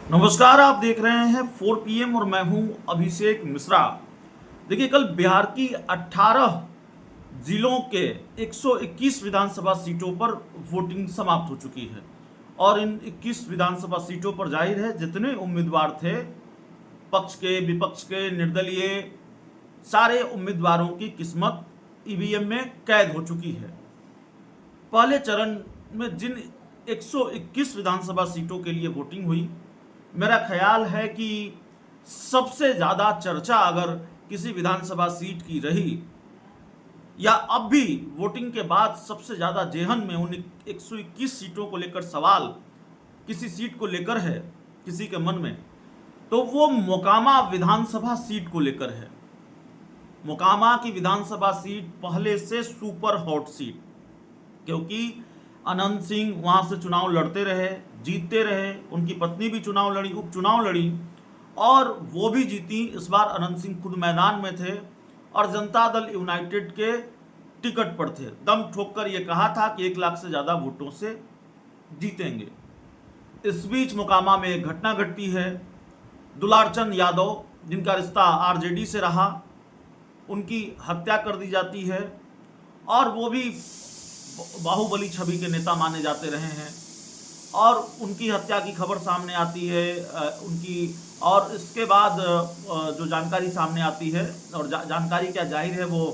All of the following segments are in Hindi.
नमस्कार, आप देख रहे हैं 4 पीएम और मैं हूं अभिषेक मिश्रा। देखिए, कल बिहार की 18 जिलों के 121 विधानसभा सीटों पर वोटिंग समाप्त हो चुकी है और इन 21 विधानसभा सीटों पर जाहिर है जितने उम्मीदवार थे, पक्ष के विपक्ष के निर्दलीय, सारे उम्मीदवारों की किस्मत ईवीएम में कैद हो चुकी है। पहले चरण में जिन 121 विधानसभा सीटों के लिए वोटिंग हुई, मेरा ख्याल है कि सबसे ज़्यादा चर्चा अगर किसी विधानसभा सीट की रही या अब भी वोटिंग के बाद सबसे ज़्यादा जेहन में उन 121 सीटों को लेकर सवाल किसी सीट को लेकर है किसी के मन में, तो वो मोकामा विधानसभा सीट को लेकर है। मोकामा की विधानसभा सीट पहले से सुपर हॉट सीट, क्योंकि अनंत सिंह वहां से चुनाव लड़ते रहे, जीतते रहे, उनकी पत्नी भी चुनाव लड़ी, उपचुनाव लड़ी और वो भी जीती। इस बार अनंत सिंह खुद मैदान में थे और जनता दल यूनाइटेड के टिकट पर थे। दम ठोक कर ये कहा था कि 1 लाख से ज़्यादा वोटों से जीतेंगे। इस बीच मोकामा में एक घटना घटती है। दुलारचंद यादव, जिनका रिश्ता आरजेडी से रहा, उनकी हत्या कर दी जाती है और वो भी बाहुबली छवि के नेता माने जाते रहे हैं और उनकी हत्या की खबर सामने आती है उनकी। और इसके बाद जो जानकारी सामने आती है, और जानकारी क्या, जाहिर है वो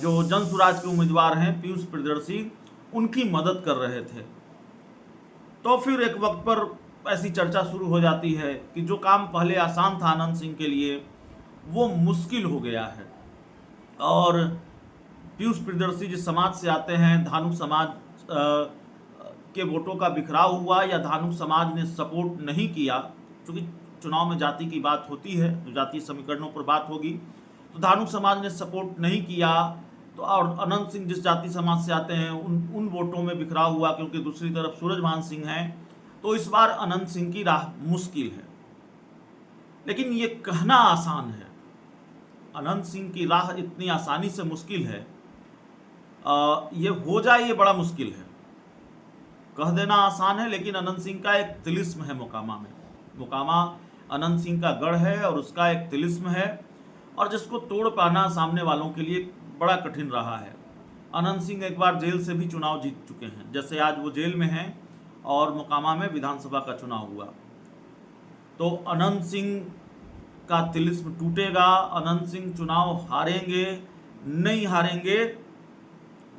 जो जन सुराज के उम्मीदवार हैं पीयूष प्रियदर्शी, उनकी मदद कर रहे थे। तो फिर एक वक्त पर ऐसी चर्चा शुरू हो जाती है कि जो काम पहले आसान था अनंत सिंह के लिए, वो मुश्किल हो गया है। और पीयूष प्रियदर्शी जिस समाज से आते हैं, धानुक समाज के वोटों का बिखराव हुआ या धानुक समाज ने सपोर्ट नहीं किया, क्योंकि चुनाव में जाति की बात होती है, तो जातीय समीकरणों पर बात होगी, तो धानुक समाज ने सपोर्ट नहीं किया। तो और अनंत सिंह जिस जाति समाज से आते हैं उन वोटों में बिखराव हुआ, क्योंकि दूसरी तरफ सूरजभान सिंह हैं। तो इस बार अनंत सिंह की राह मुश्किल है, लेकिन ये कहना आसान है। अनंत सिंह की राह इतनी आसानी से मुश्किल है, ये हो जाए ये बड़ा मुश्किल है। कह देना आसान है, लेकिन अनंत सिंह का एक तिलिस्म है मोकामा में। मोकामा अनंत सिंह का गढ़ है और उसका एक तिलिस्म है, और जिसको तोड़ पाना सामने वालों के लिए बड़ा कठिन रहा है। अनंत सिंह एक बार जेल से भी चुनाव जीत चुके हैं, जैसे आज वो जेल में हैं और मोकामा में विधानसभा का चुनाव हुआ। तो अनंत सिंह का तिलिस्म टूटेगा, अनंत सिंह चुनाव हारेंगे, नहीं हारेंगे,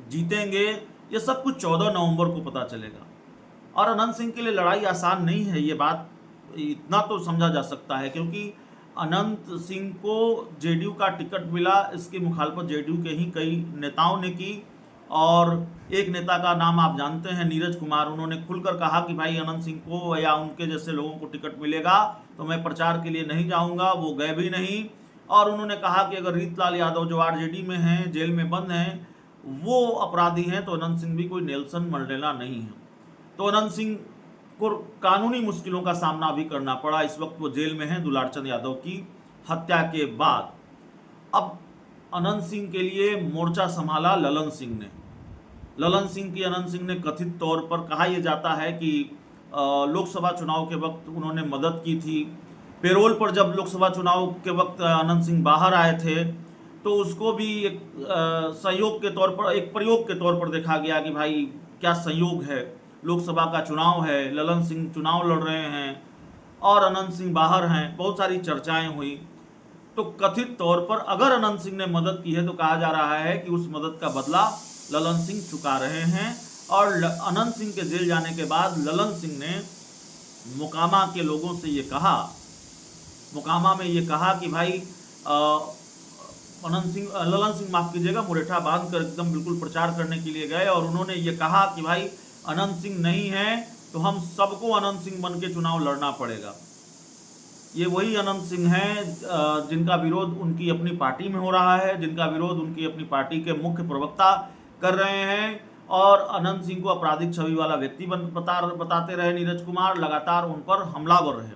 जीतेंगे, ये सब कुछ 14 नवंबर को पता चलेगा। और अनंत सिंह के लिए लड़ाई आसान नहीं है, ये बात इतना तो समझा जा सकता है, क्योंकि अनंत सिंह को जेडीयू का टिकट मिला, इसकी मुखालफत जेडीयू के ही कई नेताओं ने की। और एक नेता का नाम आप जानते हैं, नीरज कुमार, उन्होंने खुलकर कहा कि भाई अनंत सिंह को या उनके जैसे लोगों को टिकट मिलेगा तो मैं प्रचार के लिए नहीं जाऊंगा। वो गए भी नहीं, और उन्होंने कहा कि अगर रीतलाल यादव जो आरजेडी में हैं, जेल में बंद हैं, वो अपराधी हैं, तो अनंत सिंह भी कोई नेल्सन मंडेला नहीं है। तो अनंत सिंह को कानूनी मुश्किलों का सामना भी करना पड़ा। इस वक्त वो जेल में हैं दुलारचंद यादव की हत्या के बाद। अब अनंत सिंह के लिए मोर्चा संभाला ललन सिंह ने। ललन सिंह की अनंत सिंह ने कथित तौर पर, कहा यह जाता है कि लोकसभा चुनाव के वक्त उन्होंने मदद की थी। पेरोल पर जब लोकसभा चुनाव के वक्त अनंत सिंह बाहर आए थे, तो उसको भी एक सहयोग के तौर पर, एक प्रयोग के तौर पर देखा गया कि भाई क्या संयोग है, लोकसभा का चुनाव है, ललन सिंह चुनाव लड़ रहे हैं और अनंत सिंह बाहर हैं, बहुत सारी चर्चाएं हुई। तो कथित तौर पर अगर अनंत सिंह ने मदद की है तो कहा जा रहा है कि उस मदद का बदला ललन सिंह चुका रहे हैं। और अनंत सिंह के जेल जाने के बाद ललन सिंह ने मोकामा के लोगों से ये कहा, मोकामा में ये कहा कि भाई ललन सिंह माफ कीजिएगा, मुरेठा बांध कर एकदम बिल्कुल प्रचार करने के लिए गए और उन्होंने ये कहा कि भाई अनंत सिंह नहीं है तो हम सबको अनंत सिंह बन के चुनाव लड़ना पड़ेगा। ये वही अनंत सिंह हैं जिनका विरोध उनकी अपनी पार्टी में हो रहा है, जिनका विरोध उनकी अपनी पार्टी के मुख्य प्रवक्ता कर रहे हैं, और अनंत सिंह को आपराधिक छवि वाला व्यक्ति बताते रहे नीरज कुमार, लगातार उन पर हमलावर रहे।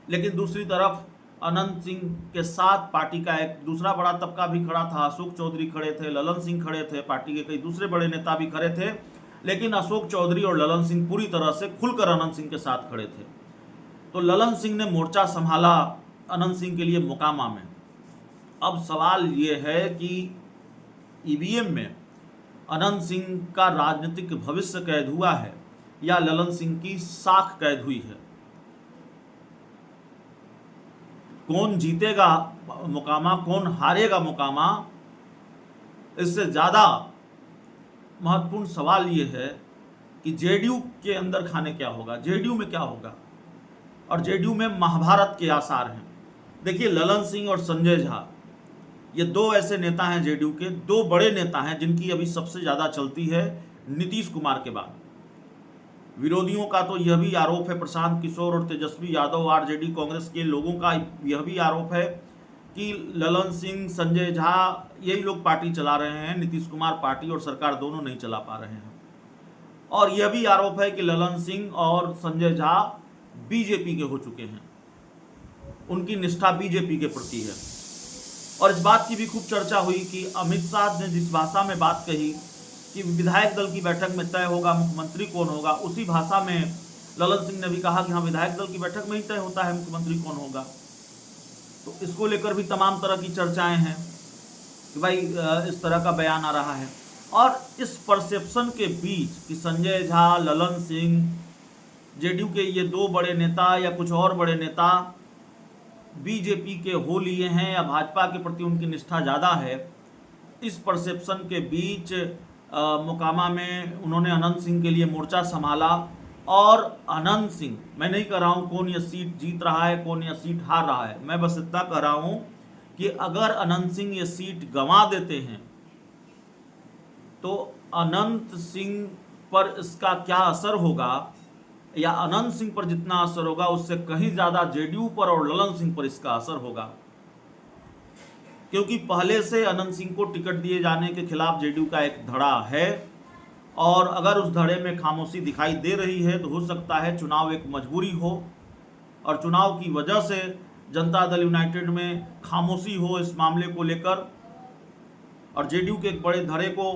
लेकिन दूसरी तरफ अनंत सिंह के साथ पार्टी का एक दूसरा बड़ा तबका भी खड़ा था। अशोक चौधरी खड़े थे, ललन सिंह खड़े थे, पार्टी के कई दूसरे बड़े नेता भी खड़े थे, लेकिन अशोक चौधरी और ललन सिंह पूरी तरह से खुलकर अनंत सिंह के साथ खड़े थे। तो ललन सिंह ने मोर्चा संभाला अनंत सिंह के लिए मोकामा में। अब सवाल ये है कि ईवीएम में अनंत सिंह का राजनीतिक भविष्य कैद हुआ है या ललन सिंह की साख कैद हुई है। कौन जीतेगा मोकामा, कौन हारेगा मोकामा, इससे ज़्यादा महत्वपूर्ण सवाल ये है कि जेडीयू के अंदर खाने क्या होगा, जेडीयू में क्या होगा। और जेडीयू में महाभारत के आसार हैं। देखिए, ललन सिंह और संजय झा ये दो ऐसे नेता हैं जेडीयू के, दो बड़े नेता हैं जिनकी अभी सबसे ज़्यादा चलती है नीतीश कुमार के बाद। विरोधियों का तो यह भी आरोप है, प्रशांत किशोर और तेजस्वी यादव आरजेडी कांग्रेस के लोगों का यह भी आरोप है कि ललन सिंह, संजय झा यही लोग पार्टी चला रहे हैं, नीतीश कुमार पार्टी और सरकार दोनों नहीं चला पा रहे हैं। और यह भी आरोप है कि ललन सिंह और संजय झा बीजेपी के हो चुके हैं, उनकी निष्ठा बीजेपी के प्रति है। और इस बात की भी खूब चर्चा हुई कि अमित शाह ने जिस भाषा में बात कही कि विधायक दल की बैठक में तय होगा मुख्यमंत्री कौन होगा, उसी भाषा में ललन सिंह ने भी कहा कि हाँ, विधायक दल की बैठक में ही तय होता है मुख्यमंत्री कौन होगा। तो इसको लेकर भी तमाम तरह की चर्चाएं हैं कि भाई इस तरह का बयान आ रहा है। और इस परसेप्शन के बीच कि संजय झा, ललन सिंह, जेडीयू के ये दो बड़े नेता या कुछ और बड़े नेता बीजेपी के हो लिए हैं या भाजपा के प्रति उनकी निष्ठा ज़्यादा है, इस परसेप्शन के बीच मोकामा में उन्होंने अनंत सिंह के लिए मोर्चा संभाला। और अनंत सिंह, मैं नहीं कह रहा हूँ कौन ये सीट जीत रहा है, कौन ये सीट हार रहा है, मैं बस इतना कह रहा हूँ कि अगर अनंत सिंह ये सीट गंवा देते हैं तो अनंत सिंह पर इसका क्या असर होगा, या अनंत सिंह पर जितना असर होगा उससे कहीं ज़्यादा जेडीयू पर और ललन सिंह पर इसका असर होगा। क्योंकि पहले से अनंत सिंह को टिकट दिए जाने के खिलाफ जेडीयू का एक धड़ा है, और अगर उस धड़े में खामोशी दिखाई दे रही है तो हो सकता है चुनाव एक मजबूरी हो, और चुनाव की वजह से जनता दल यूनाइटेड में खामोशी हो इस मामले को लेकर। और जेडीयू के एक बड़े धड़े को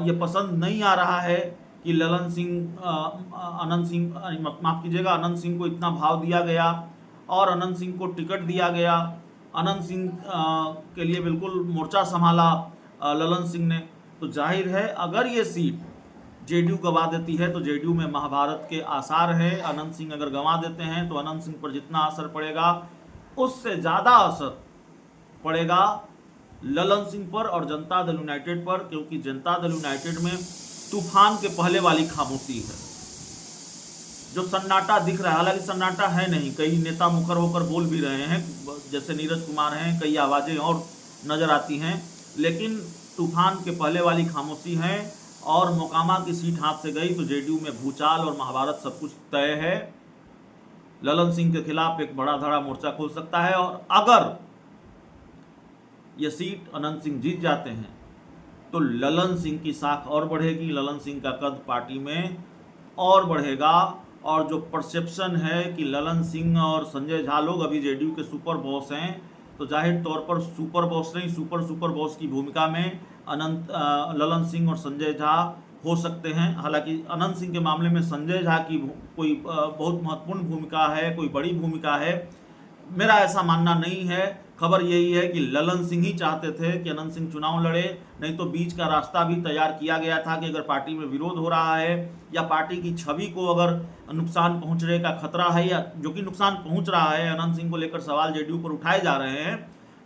ये पसंद नहीं आ रहा है कि ललन सिंह, अनंत सिंह, माफ कीजिएगा, अनंत सिंह को इतना भाव दिया गया और अनंत सिंह को टिकट दिया गया। अनंत सिंह के लिए बिल्कुल मोर्चा संभाला ललन सिंह ने। तो जाहिर है अगर ये सीट जेडीयू गंवा देती है तो जेडीयू में महाभारत के आसार है। अनंत सिंह अगर गंवा देते हैं तो अनंत सिंह पर जितना असर पड़ेगा उससे ज़्यादा असर पड़ेगा ललन सिंह पर और जनता दल यूनाइटेड पर, क्योंकि जनता दल यूनाइटेड में तूफान के पहले वाली खामोशी है। जो सन्नाटा दिख रहा है, हालांकि सन्नाटा है नहीं, कई नेता मुखर होकर बोल भी रहे हैं, जैसे नीरज कुमार हैं, कई आवाज़ें और नज़र आती हैं, लेकिन तूफान के पहले वाली खामोशी है। और मोकामा की सीट हाथ से गई तो जेडीयू में भूचाल और महाभारत सब कुछ तय है। ललन सिंह के खिलाफ एक बड़ा धड़ा मोर्चा खोल सकता है, और अगर यह सीट अनंत सिंह जीत जाते हैं तो ललन सिंह की साख और बढ़ेगी, ललन सिंह का कद पार्टी में और बढ़ेगा। और जो परसेप्शन है कि ललन सिंह और संजय झा लोग अभी जेडीयू के सुपर बॉस हैं, तो जाहिर तौर पर सुपर बॉस नहीं, सुपर बॉस की भूमिका में ललन सिंह और संजय झा हो सकते हैं। हालांकि अनंत सिंह के मामले में संजय झा की कोई बहुत महत्वपूर्ण भूमिका है, कोई बड़ी भूमिका है, मेरा ऐसा मानना नहीं है। खबर यही है कि ललन सिंह ही चाहते थे कि अनंत सिंह चुनाव लड़े, नहीं तो बीच का रास्ता भी तैयार किया गया था कि अगर पार्टी में विरोध हो रहा है या पार्टी की छवि को अगर नुकसान पहुंचने का खतरा है, या जो कि नुकसान पहुंच रहा है, अनंत सिंह को लेकर सवाल जेडीयू पर उठाए जा रहे हैं,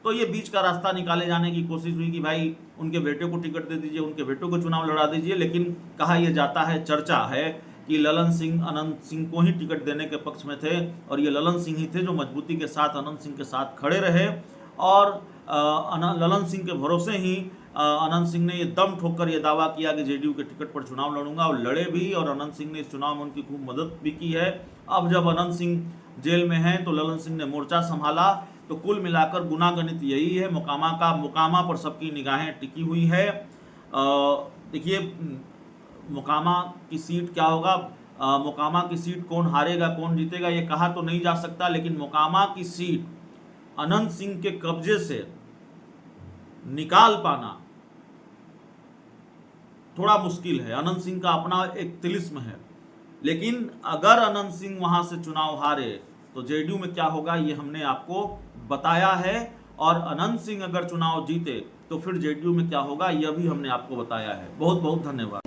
तो ये बीच का रास्ता निकाले जाने की कोशिश हुई कि भाई उनके बेटे को टिकट दे दीजिए, उनके बेटों को चुनाव लड़ा दीजिए। लेकिन कहा यह जाता है, चर्चा है कि ललन सिंह अनंत सिंह को ही टिकट देने के पक्ष में थे, और ये ललन सिंह ही थे जो मजबूती के साथ अनंत सिंह के साथ खड़े रहे। और ललन सिंह के भरोसे ही अनंत सिंह ने ये दम ठोककर ये दावा किया कि जेडीयू के टिकट पर चुनाव लड़ूंगा, और लड़े भी, और अनंत सिंह ने इस चुनाव में उनकी खूब मदद भी की है। अब जब अनंत सिंह जेल में हैं तो ललन सिंह ने मोर्चा संभाला। तो कुल मिलाकर गुनागणित यही है, मोकामा पर सबकी निगाहें टिकी हुई है। देखिए मोकामा की सीट क्या होगा, मोकामा की सीट कौन हारेगा कौन जीतेगा ये कहा तो नहीं जा सकता, लेकिन मोकामा की सीट अनंत सिंह के कब्जे से निकाल पाना थोड़ा मुश्किल है। अनंत सिंह का अपना एक तिलिस्म है, लेकिन अगर अनंत सिंह वहां से चुनाव हारे तो जेडीयू में क्या होगा ये हमने आपको बताया है, और अनंत सिंह अगर चुनाव जीते तो फिर जेडीयू में क्या होगा यह भी हमने आपको बताया है। बहुत बहुत धन्यवाद।